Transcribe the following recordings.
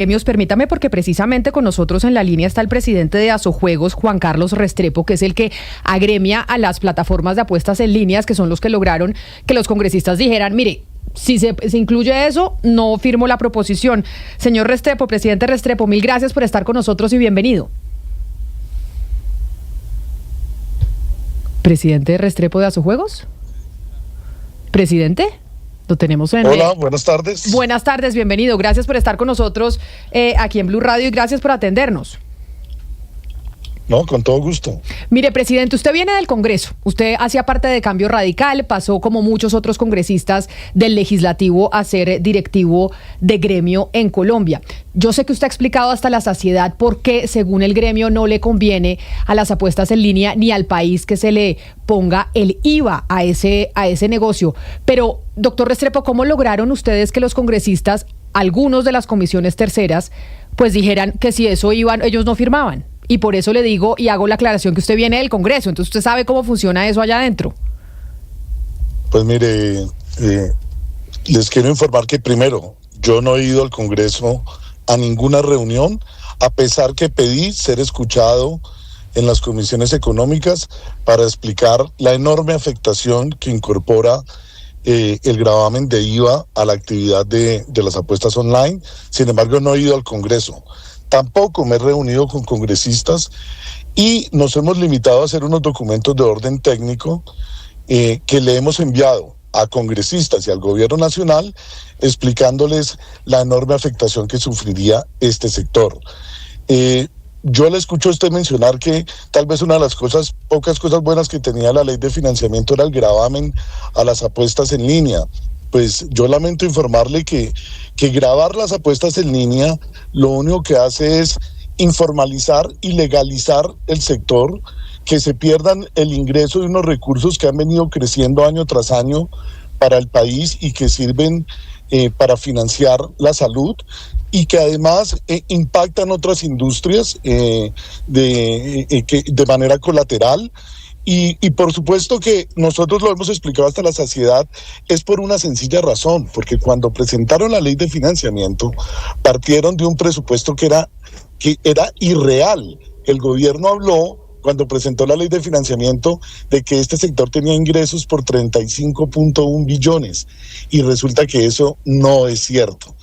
gremios, permítame, porque precisamente con nosotros en la línea está el presidente de Asojuegos, Juan Carlos Restrepo, que es el que agremia a las plataformas de apuestas en líneas, que son los que lograron que los congresistas dijeran, mire, si se incluye eso, no firmo la proposición. Señor Restrepo, presidente Restrepo, mil gracias por estar con nosotros y bienvenido. ¿Presidente Restrepo de Asojuegos? ¿Presidente? Lo tenemos en... Hola, buenas tardes. Buenas tardes, bienvenido. Gracias por estar con nosotros aquí en Blue Radio y gracias por atendernos. No, con todo gusto. Mire, presidente, usted viene del Congreso. Usted hacía parte de Cambio Radical, pasó como muchos otros congresistas del Legislativo a ser directivo de gremio en Colombia. Yo sé que usted ha explicado hasta la saciedad por qué, según el gremio, no le conviene a las apuestas en línea ni al país que se le ponga el IVA a ese negocio. Pero, doctor Restrepo, ¿cómo lograron ustedes que los congresistas, algunos de las comisiones terceras, pues dijeran que si eso iban, ellos no firmaban? Y por eso le digo y hago la aclaración que usted viene del Congreso, entonces usted sabe cómo funciona eso allá adentro. Pues mire, les quiero informar que primero, yo no he ido al Congreso a ninguna reunión, a pesar que pedí ser escuchado en las comisiones económicas para explicar la enorme afectación que incorpora el gravamen de IVA a la actividad de las apuestas online. Sin embargo, no he ido al Congreso. Tampoco me he reunido con congresistas y nos hemos limitado a hacer unos documentos de orden técnico que le hemos enviado a congresistas y al gobierno nacional explicándoles la enorme afectación que sufriría este sector. Yo le escucho a usted mencionar que tal vez una de las pocas cosas buenas que tenía la ley de financiamiento era el gravamen a las apuestas en línea. Pues yo lamento informarle que gravar las apuestas en línea lo único que hace es informalizar y legalizar el sector, que se pierdan el ingreso de unos recursos que han venido creciendo año tras año para el país y que sirven para financiar la salud y que además impactan otras industrias de manera colateral. Y por supuesto que nosotros lo hemos explicado hasta la saciedad, es por una sencilla razón, porque cuando presentaron la ley de financiamiento, partieron de un presupuesto que era irreal. El gobierno habló, cuando presentó la ley de financiamiento, de que este sector tenía ingresos por 35.1 billones, y resulta que eso no es cierto.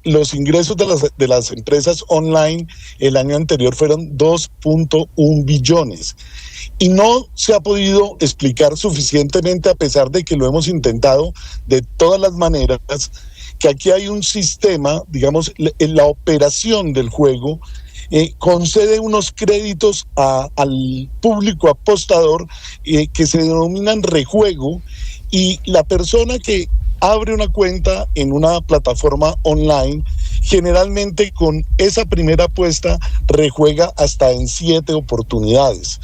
Los ingresos de las empresas online el año anterior fueron 2.1 billones. Y no se ha podido explicar suficientemente, a pesar de que lo hemos intentado de todas las maneras, que aquí hay un sistema, digamos, en la operación del juego, concede unos créditos al público apostador que se denominan rejuego, y la persona que abre una cuenta en una plataforma online, generalmente con esa primera apuesta rejuega hasta en 7 oportunidades.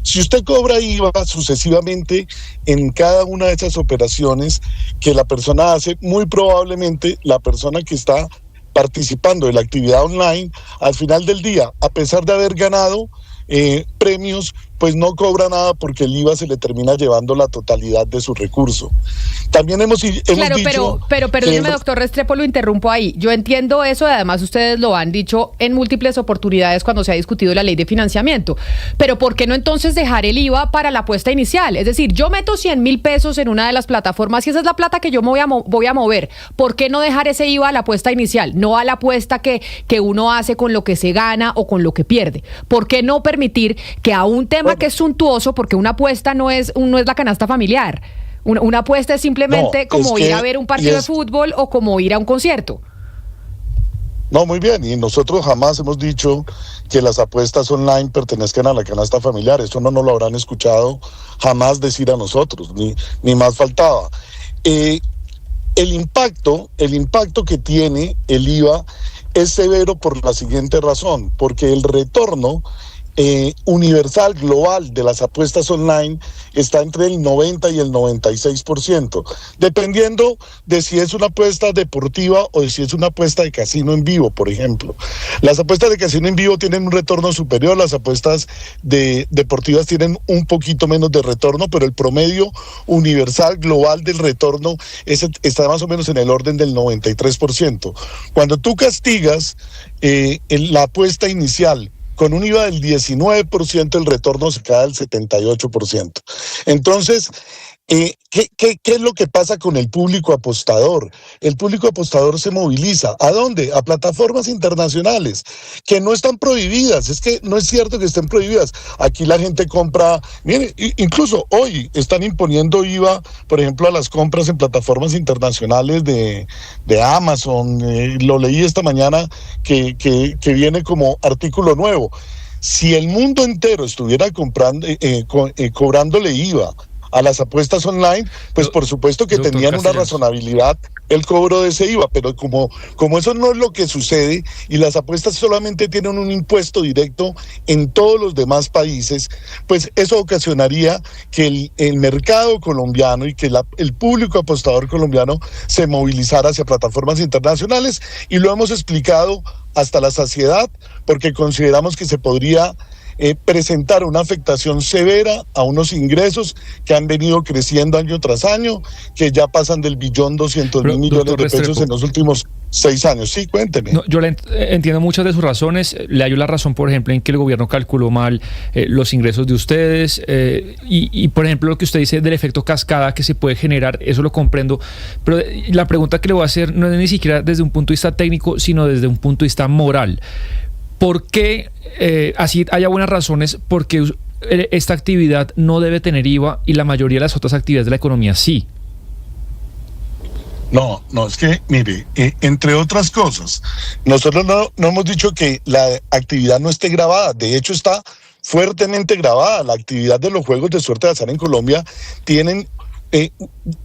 Si usted cobra IVA sucesivamente en cada una de esas operaciones que la persona hace, muy probablemente la persona que está participando de la actividad online, al final del día, a pesar de haber ganado premios, pues no cobra nada porque el IVA se le termina llevando la totalidad de su recurso. También hemos claro, dicho... pero perdóneme, doctor Restrepo, lo interrumpo ahí. Yo entiendo eso, además ustedes lo han dicho en múltiples oportunidades cuando se ha discutido la ley de financiamiento. Pero ¿por qué no entonces dejar el IVA para la apuesta inicial? Es decir, yo meto 100.000 pesos en una de las plataformas y esa es la plata que yo me voy a mover. ¿Por qué no dejar ese IVA a la apuesta inicial? No a la apuesta que uno hace con lo que se gana o con lo que pierde. ¿Por qué no permitir que a un tema que es suntuoso, porque una apuesta no es la canasta familiar? Una apuesta es simplemente como ir a ver un partido de fútbol o como ir a un concierto. No, muy bien, y nosotros jamás hemos dicho que las apuestas online pertenezcan a la canasta familiar. Eso no nos lo habrán escuchado jamás decir a nosotros, ni más faltaba. El impacto que tiene el IVA es severo por la siguiente razón, porque el retorno universal, global de las apuestas online está entre el 90 y el 96%, dependiendo de si es una apuesta deportiva o de si es una apuesta de casino en vivo, por ejemplo. Las apuestas de casino en vivo tienen un retorno superior, las apuestas deportivas tienen un poquito menos de retorno, pero el promedio universal global del retorno está más o menos en el orden del 93%. Cuando tú castigas la apuesta inicial con un IVA del 19%, el retorno se cae al 78%. Entonces, ¿qué es lo que pasa con el público apostador? El público apostador se moviliza. ¿A dónde? A plataformas internacionales que no están prohibidas. Es que no es cierto que estén prohibidas. Aquí la gente compra, mire, incluso hoy están imponiendo IVA, por ejemplo, a las compras en plataformas internacionales de Amazon. Lo leí esta mañana que viene como artículo nuevo. Si el mundo entero estuviera cobrándole IVA a las apuestas online, pues por supuesto que tenían una razonabilidad el cobro de ese IVA, pero como eso no es lo que sucede y las apuestas solamente tienen un impuesto directo en todos los demás países, pues eso ocasionaría que el mercado colombiano y que el público apostador colombiano se movilizara hacia plataformas internacionales, y lo hemos explicado hasta la saciedad, porque consideramos que se podría presentar una afectación severa a unos ingresos que han venido creciendo año tras año, que ya pasan del 1.200.000 millones de pesos en los últimos 6 años. Sí, cuénteme. No, yo entiendo muchas de sus razones. Le hallo la razón, por ejemplo, en que el gobierno calculó mal los ingresos de ustedes y, por ejemplo, lo que usted dice del efecto cascada que se puede generar, eso lo comprendo. Pero la pregunta que le voy a hacer no es ni siquiera desde un punto de vista técnico, sino desde un punto de vista moral. ¿Por qué, así haya buenas razones, porque esta actividad no debe tener IVA y la mayoría de las otras actividades de la economía sí? No, es que, mire, entre otras cosas, nosotros no hemos dicho que la actividad no esté grabada, de hecho está fuertemente grabada. La actividad de los juegos de suerte de azar en Colombia tienen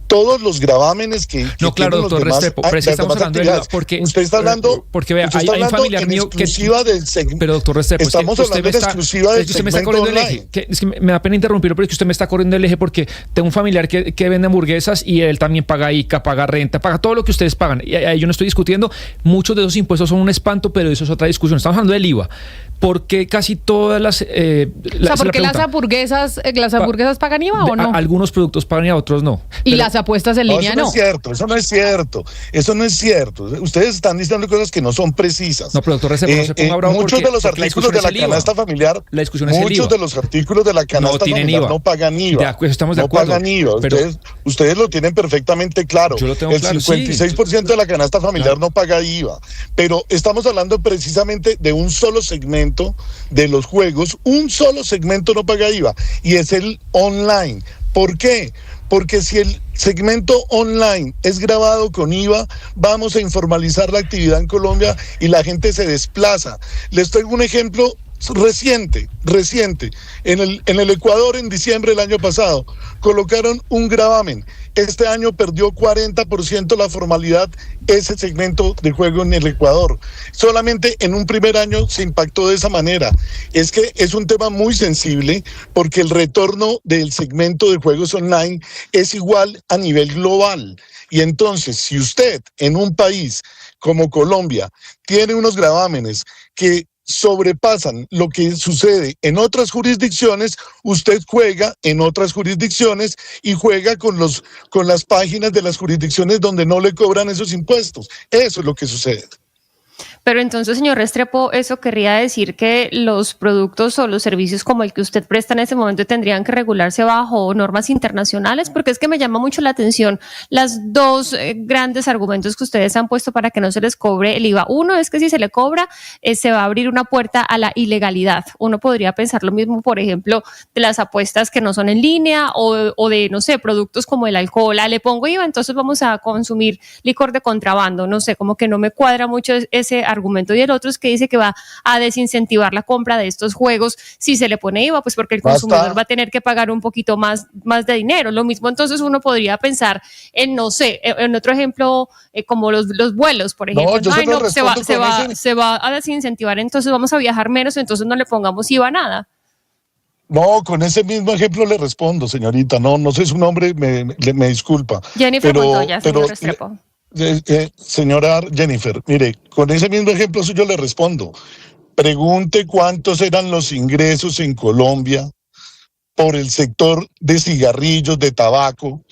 todos los gravámenes que no, claro, doctor Restrepo, pero si estamos hablando de porque usted está hablando, porque vea, hay un familiar mío que del segmento. Pero doctor Restrepo, estamos hablando en exclusiva del segmento. Usted me está corriendo el eje. Es que me da pena interrumpirlo, pero es que usted me está corriendo el eje porque tengo un familiar que vende hamburguesas y él también paga ICA, paga renta, paga todo lo que ustedes pagan. Y ahí yo no estoy discutiendo. Muchos de esos impuestos son un espanto, pero eso es otra discusión. Estamos hablando del IVA. ¿Por qué casi todas las... ¿por qué las hamburguesas pagan IVA o no? Algunos productos pagan IVA, otros no. Y las apuestas en línea no. Eso no es cierto. Ustedes están diciendo cosas que no son precisas. No, pero doctor Restrepo, no se ponga bravo muchos de los artículos de la canasta familiar, muchos de los artículos de la canasta familiar no pagan IVA. Estamos de acuerdo. No pagan IVA. Ustedes lo tienen perfectamente claro. Yo lo tengo claro. El 56% de la canasta familiar no paga IVA. Pero estamos hablando precisamente de un solo segmento de los juegos, un solo segmento no paga IVA, y es el online. ¿Por qué? Porque si el segmento online es grabado con IVA, vamos a informalizar la actividad en Colombia y la gente se desplaza. Les traigo un ejemplo reciente. En el Ecuador, en diciembre del año pasado, colocaron un gravamen. Este año perdió 40% la formalidad ese segmento de juego en el Ecuador. Solamente en un primer año se impactó de esa manera. Es que es un tema muy sensible porque el retorno del segmento de juegos online es igual a nivel global. Y entonces, si usted en un país como Colombia tiene unos gravámenes que sobrepasan lo que sucede en otras jurisdicciones, usted juega en otras jurisdicciones y juega con las páginas de las jurisdicciones donde no le cobran esos impuestos. Eso es lo que sucede. Pero entonces, señor Restrepo, ¿eso querría decir que los productos o los servicios como el que usted presta en ese momento tendrían que regularse bajo normas internacionales? Porque es que me llama mucho la atención las dos grandes argumentos que ustedes han puesto para que no se les cobre el IVA. Uno es que si se le cobra, se va a abrir una puerta a la ilegalidad. Uno podría pensar lo mismo, por ejemplo, de las apuestas que no son en línea o de, no sé, productos como el alcohol. Le pongo IVA, entonces vamos a consumir licor de contrabando. No sé, como que no me cuadra mucho ese argumento, y el otro es que dice que va a desincentivar la compra de estos juegos si se le pone IVA, pues porque el consumidor va a tener que pagar un poquito más de dinero. Lo mismo entonces uno podría pensar en, no sé, en otro ejemplo, como los vuelos, por ejemplo. Se va a desincentivar, entonces vamos a viajar menos, entonces no le pongamos IVA a nada. No, con ese mismo ejemplo le respondo, señorita. No sé su nombre, me disculpa. Jennifer Montoya, señor Restrepo. Señora Jennifer, mire, con ese mismo ejemplo yo le respondo. Pregunte cuántos eran los ingresos en Colombia por el sector de cigarrillos, de tabaco,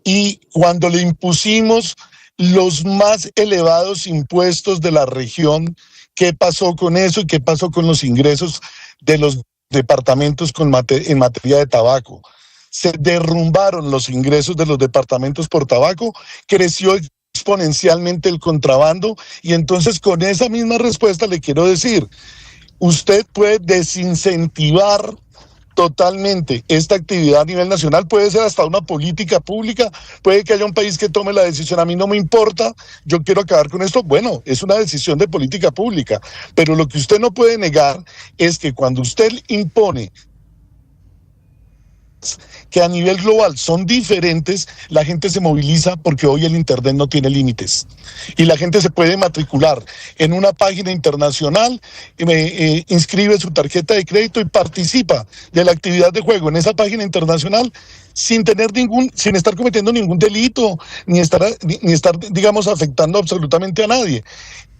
y cuando le impusimos los más elevados impuestos de la región, ¿qué pasó con eso y qué pasó con los ingresos de los departamentos en materia de tabaco? Se derrumbaron los ingresos de los departamentos por tabaco, creció exponencialmente el contrabando, y entonces con esa misma respuesta le quiero decir, usted puede desincentivar totalmente esta actividad a nivel nacional, puede ser hasta una política pública, puede que haya un país que tome la decisión, a mí no me importa, yo quiero acabar con esto, bueno, es una decisión de política pública, pero lo que usted no puede negar es que cuando usted impone que a nivel global son diferentes, la gente se moviliza porque hoy el internet no tiene límites y la gente se puede matricular en una página internacional, inscribe su tarjeta de crédito y participa de la actividad de juego en esa página internacional sin estar cometiendo ningún delito, ni estar, digamos, afectando absolutamente a nadie.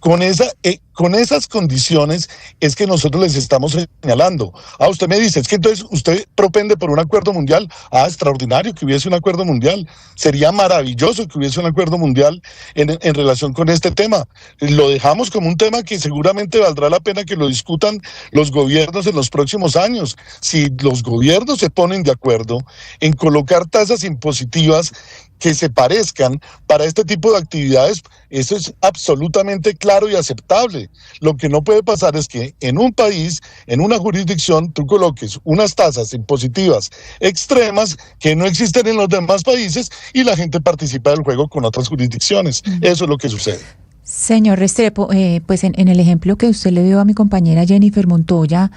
Con esas condiciones es que nosotros les estamos señalando. Usted me dice, es que entonces usted propende por un acuerdo mundial. Extraordinario que hubiese un acuerdo mundial. Sería maravilloso que hubiese un acuerdo mundial en relación con este tema. Lo dejamos como un tema que seguramente valdrá la pena que lo discutan los gobiernos en los próximos años. Si los gobiernos se ponen de acuerdo en colocar tasas impositivas que se parezcan para este tipo de actividades, eso es absolutamente claro y aceptable. Lo que no puede pasar es que en un país, en una jurisdicción, tú coloques unas tasas impositivas extremas que no existen en los demás países y la gente participa del juego con otras jurisdicciones. Eso es lo que sucede. Señor Restrepo, pues en el ejemplo que usted le dio a mi compañera Jennifer Montoya,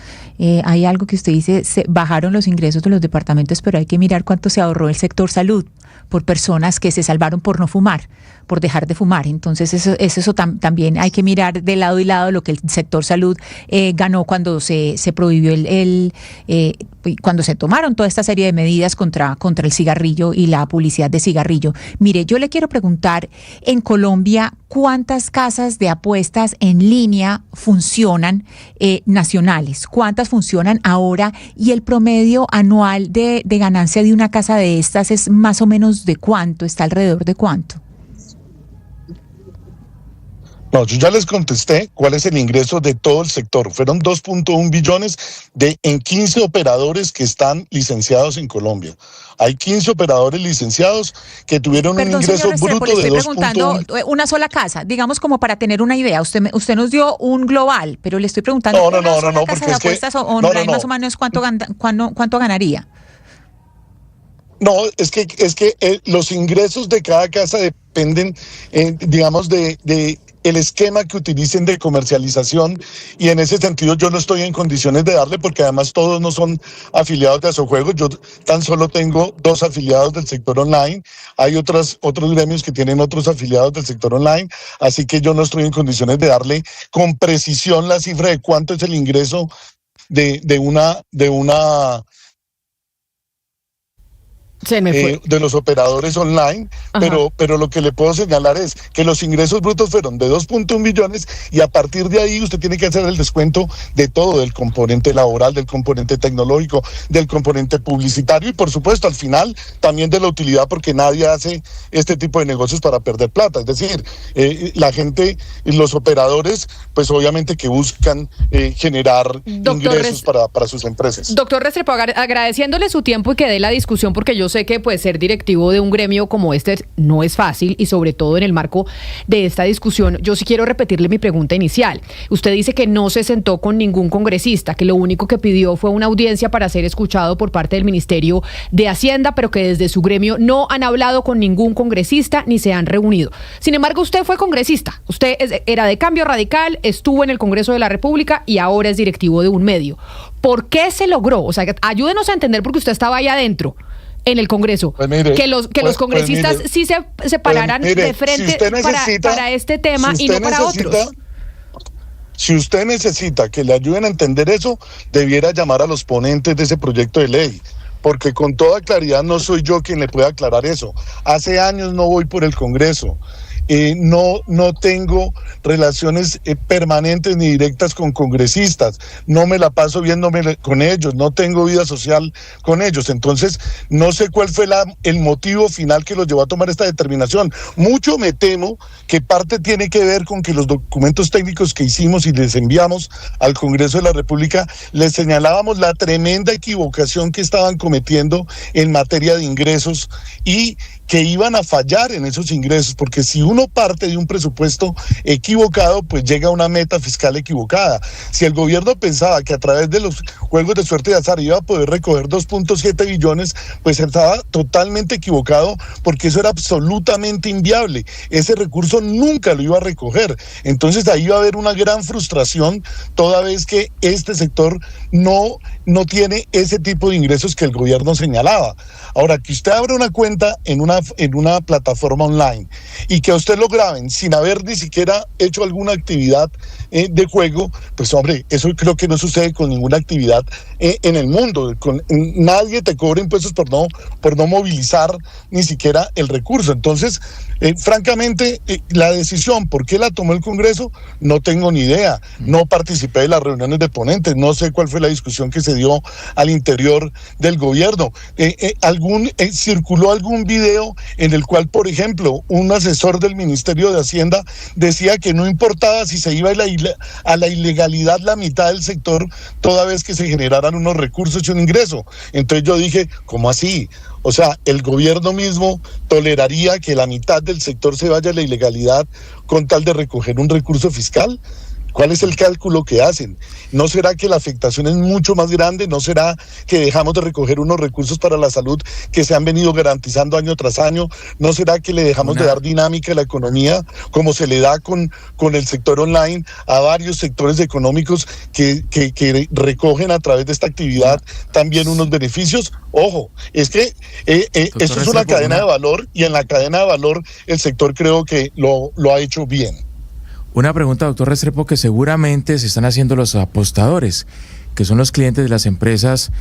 hay algo que usted dice, se bajaron los ingresos de los departamentos, pero hay que mirar cuánto se ahorró el sector salud por personas que se salvaron por no fumar, por dejar de fumar. Entonces eso también hay que mirar de lado y lado lo que el sector salud ganó cuando se prohibió cuando se tomaron toda esta serie de medidas contra el cigarrillo y la publicidad de cigarrillo. Mire, yo le quiero preguntar, en Colombia, ¿cuántas casas de apuestas en línea funcionan nacionales? ¿Cuántas funcionan ahora? Y el promedio anual de ganancia de una casa de estas es más o menos ¿de cuánto? ¿Está alrededor de cuánto? No, yo ya les contesté cuál es el ingreso de todo el sector. Fueron 2.1 billones en 15 operadores que están licenciados en Colombia. Hay 15 operadores licenciados que tuvieron un ingreso bruto de 2.1. Estoy preguntando una sola casa, digamos como para tener una idea. Usted nos dio un global, pero le estoy preguntando no, casa de apuestas más o menos cuánto ganaría. No, es que los ingresos de cada casa dependen, digamos, de el esquema que utilicen de comercialización, y en ese sentido yo no estoy en condiciones de darle, porque además todos no son afiliados de Asojuegos. Yo tan solo tengo 2 afiliados del sector online, hay otros gremios que tienen otros afiliados del sector online, así que yo no estoy en condiciones de darle con precisión la cifra de cuánto es el ingreso de de los operadores online, pero lo que le puedo señalar es que los ingresos brutos fueron de 2.1 millones, y a partir de ahí usted tiene que hacer el descuento de todo, del componente laboral, del componente tecnológico, del componente publicitario y por supuesto al final también de la utilidad, porque nadie hace este tipo de negocios para perder plata. Es decir, la gente, los operadores, pues obviamente que buscan generar ingresos para sus empresas. Doctor Restrepo, agradeciéndole su tiempo y que dé la discusión, porque yo sé sé que pues ser directivo de un gremio como este no es fácil y sobre todo en el marco de esta discusión, yo sí quiero repetirle mi pregunta inicial. Usted dice que no se sentó con ningún congresista, que lo único que pidió fue una audiencia para ser escuchado por parte del Ministerio de Hacienda, pero que desde su gremio no han hablado con ningún congresista ni se han reunido. Sin embargo, usted fue congresista, usted era de Cambio Radical, estuvo en el Congreso de la República y ahora es directivo de un medio. ¿Por qué se logró? O sea, ayúdenos a entender porque usted estaba ahí adentro en el Congreso, pues mire, que los congresistas sí se pararan de frente para este tema y no para otros. Si usted necesita que le ayuden a entender eso, debiera llamar a los ponentes de ese proyecto de ley, porque con toda claridad no soy yo quien le puede aclarar eso. Hace años no voy por el Congreso. No tengo relaciones permanentes ni directas con congresistas, no me la paso viéndome con ellos, no tengo vida social con ellos, entonces no sé cuál fue el motivo final que los llevó a tomar esta determinación. Mucho me temo que parte tiene que ver con que los documentos técnicos que hicimos y les enviamos al Congreso de la República, les señalábamos la tremenda equivocación que estaban cometiendo en materia de ingresos y que iban a fallar en esos ingresos, porque si uno parte de un presupuesto equivocado, pues llega a una meta fiscal equivocada. Si el gobierno pensaba que a través de los juegos de suerte y azar iba a poder recoger 2.7 billones, pues estaba totalmente equivocado, porque eso era absolutamente inviable. Ese recurso nunca lo iba a recoger. Entonces ahí va a haber una gran frustración, toda vez que este sector no tiene ese tipo de ingresos que el gobierno señalaba. Ahora, que usted abra una cuenta en una plataforma online y que a usted lo graben sin haber ni siquiera hecho alguna actividad de juego, pues hombre, eso creo que no sucede con ninguna actividad en el mundo. Nadie te cobra impuestos por no movilizar ni siquiera el recurso. Entonces, francamente, la decisión, ¿por qué la tomó el Congreso? No tengo ni idea. No participé de las reuniones de ponentes, no sé cuál fue la discusión que se dio al interior del gobierno. Circuló algún video en el cual, por ejemplo, un asesor del Ministerio de Hacienda decía que no importaba si se iba a la ilegalidad la mitad del sector, toda vez que se generaran unos recursos y un ingreso. Entonces yo dije, ¿cómo así? O sea, ¿el gobierno mismo toleraría que la mitad del sector se vaya a la ilegalidad con tal de recoger un recurso fiscal? ¿Cuál es el cálculo que hacen? ¿No será que la afectación es mucho más grande? ¿No será que dejamos de recoger unos recursos para la salud que se han venido garantizando año tras año? ¿No será que le dejamos de dar dinámica a la economía como se le da con el sector online a varios sectores económicos que recogen a través de esta actividad también unos beneficios? Ojo, es que esto es una cadena de valor y en la cadena de valor el sector creo que lo ha hecho bien. Una pregunta, doctor Restrepo, que seguramente se están haciendo los apostadores, que son los clientes de las empresas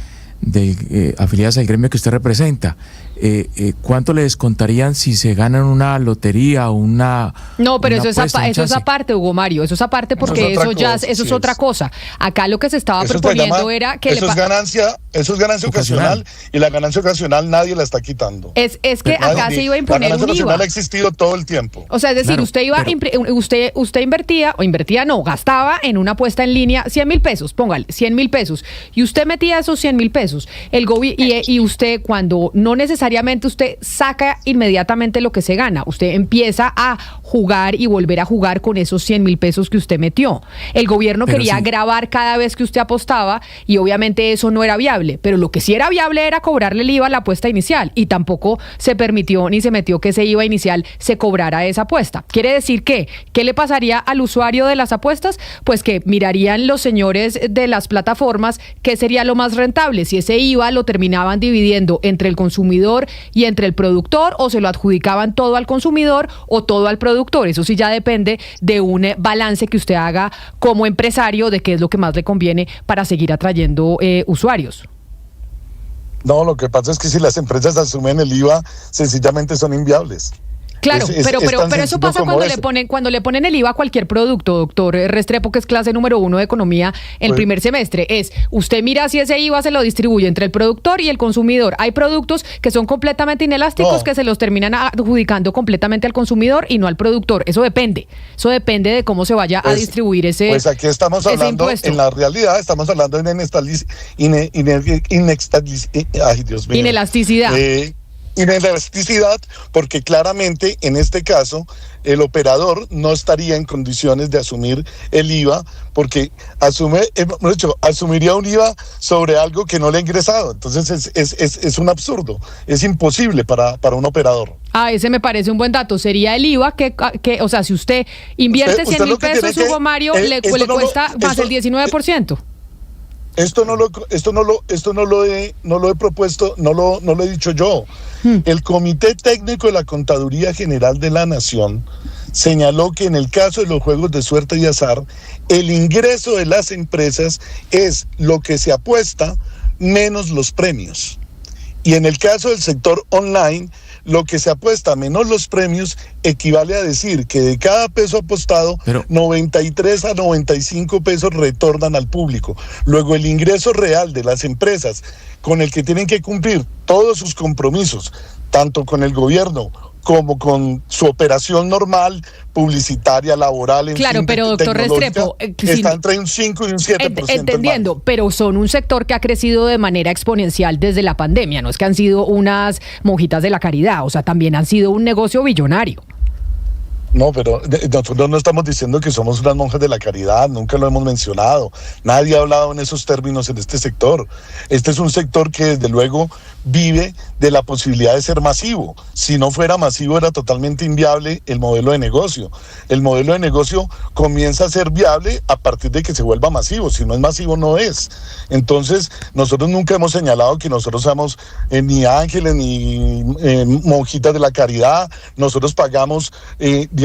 afiliadas al gremio que usted representa. ¿Cuánto le descontarían si se ganan una lotería o una... No, pero eso es aparte, Hugo Mario, eso es aparte porque eso es otra cosa. Acá lo que se estaba proponiendo era que... Eso es ganancia ocasional y la ganancia ocasional nadie la está quitando. Es que acá se iba a imponer un IVA. La ganancia ocasional ha existido todo el tiempo. O sea, es decir, usted gastaba en una apuesta en línea 100,000 pesos, póngale, 100,000 pesos, y usted metía esos 100,000 pesos. Y usted, cuando no necesariamente usted saca inmediatamente lo que se gana, usted empieza a jugar y volver a jugar con esos 100,000 pesos que usted metió. El gobierno quería grabar cada vez que usted apostaba y obviamente eso no era viable, pero lo que sí era viable era cobrarle el IVA a la apuesta inicial y tampoco se permitió ni se metió que ese IVA inicial se cobrara esa apuesta. Quiere decir que, ¿qué le pasaría al usuario de las apuestas? Pues que mirarían los señores de las plataformas qué sería lo más rentable, si ese IVA lo terminaban dividiendo entre el consumidor y entre el productor, o se lo adjudicaban todo al consumidor o todo al productor. Eso sí ya depende de un balance que usted haga como empresario de qué es lo que más le conviene para seguir atrayendo usuarios. No, lo que pasa es que si las empresas asumen el IVA, sencillamente son inviables. Claro, pero eso pasa cuando le ponen el IVA a cualquier producto, doctor Restrepo, que es clase número 1 de economía el primer semestre. Usted mira si ese IVA se lo distribuye entre el productor y el consumidor. Hay productos que son completamente inelásticos que se los terminan adjudicando completamente al consumidor y no al productor. Eso depende de cómo se vaya a distribuir ese impuesto. Pues aquí estamos hablando, en la realidad, estamos hablando de inelasticidad. inelasticidad, porque claramente en este caso el operador no estaría en condiciones de asumir el IVA, porque asumiría un IVA sobre algo que no le ha ingresado. Entonces es un absurdo, es imposible para un operador. Ese me parece un buen dato. Sería el IVA que o sea, si usted invierte 100.000 pesos, Hugo Mario, le cuesta más el 19%. Esto no lo he propuesto, no lo he dicho yo. El Comité Técnico de la Contaduría General de la Nación señaló que en el caso de los juegos de suerte y azar, el ingreso de las empresas es lo que se apuesta menos los premios. Y en el caso del sector online, lo que se apuesta menos los premios equivale a decir que de cada peso apostado, 93 a 95 pesos retornan al público. Luego el ingreso real de las empresas con el que tienen que cumplir todos sus compromisos, tanto con el gobierno como con su operación normal, publicitaria, laboral, claro, pero doctor Restrepo, está entre un 5 y un 7%. Entendiendo, pero son un sector que ha crecido de manera exponencial desde la pandemia, no es que han sido unas monjitas de la caridad, o sea, también han sido un negocio billonario. No, pero nosotros no estamos diciendo que somos unas monjas de la caridad, nunca lo hemos mencionado. Nadie ha hablado en esos términos en este sector. Este es un sector que desde luego vive de la posibilidad de ser masivo. Si no fuera masivo era totalmente inviable el modelo de negocio. El modelo de negocio comienza a ser viable a partir de que se vuelva masivo. Si no es masivo, no es. Entonces, nosotros nunca hemos señalado que nosotros seamos ni ángeles ni monjitas de la caridad. Nosotros pagamos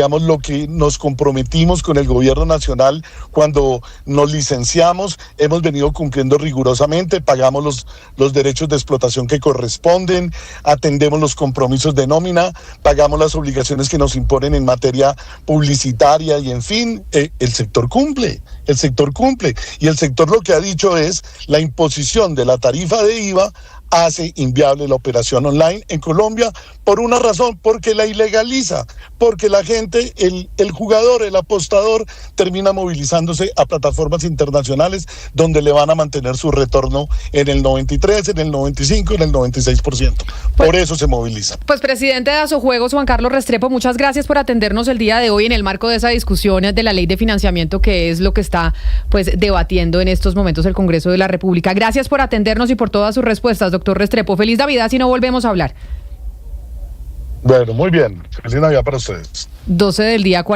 digamos, lo que nos comprometimos con el gobierno nacional cuando nos licenciamos, hemos venido cumpliendo rigurosamente, pagamos los derechos de explotación que corresponden, atendemos los compromisos de nómina, pagamos las obligaciones que nos imponen en materia publicitaria y en fin, el sector cumple. Y el sector lo que ha dicho es la imposición de la tarifa de IVA hace inviable la operación online en Colombia por una razón, porque la ilegaliza, porque la gente, el jugador, el apostador, termina movilizándose a plataformas internacionales donde le van a mantener su retorno en el 93, en el 95, en el 96%. Por eso se moviliza. Pues presidente de Asojuegos, Juan Carlos Restrepo, muchas gracias por atendernos el día de hoy en el marco de esa discusión de la ley de financiamiento, que es lo que está pues debatiendo en estos momentos el Congreso de la República. Gracias por atendernos y por todas sus respuestas, doctor Restrepo. Feliz Navidad si no volvemos a hablar. Bueno, muy bien. Feliz Navidad para ustedes. 12 del día, 40.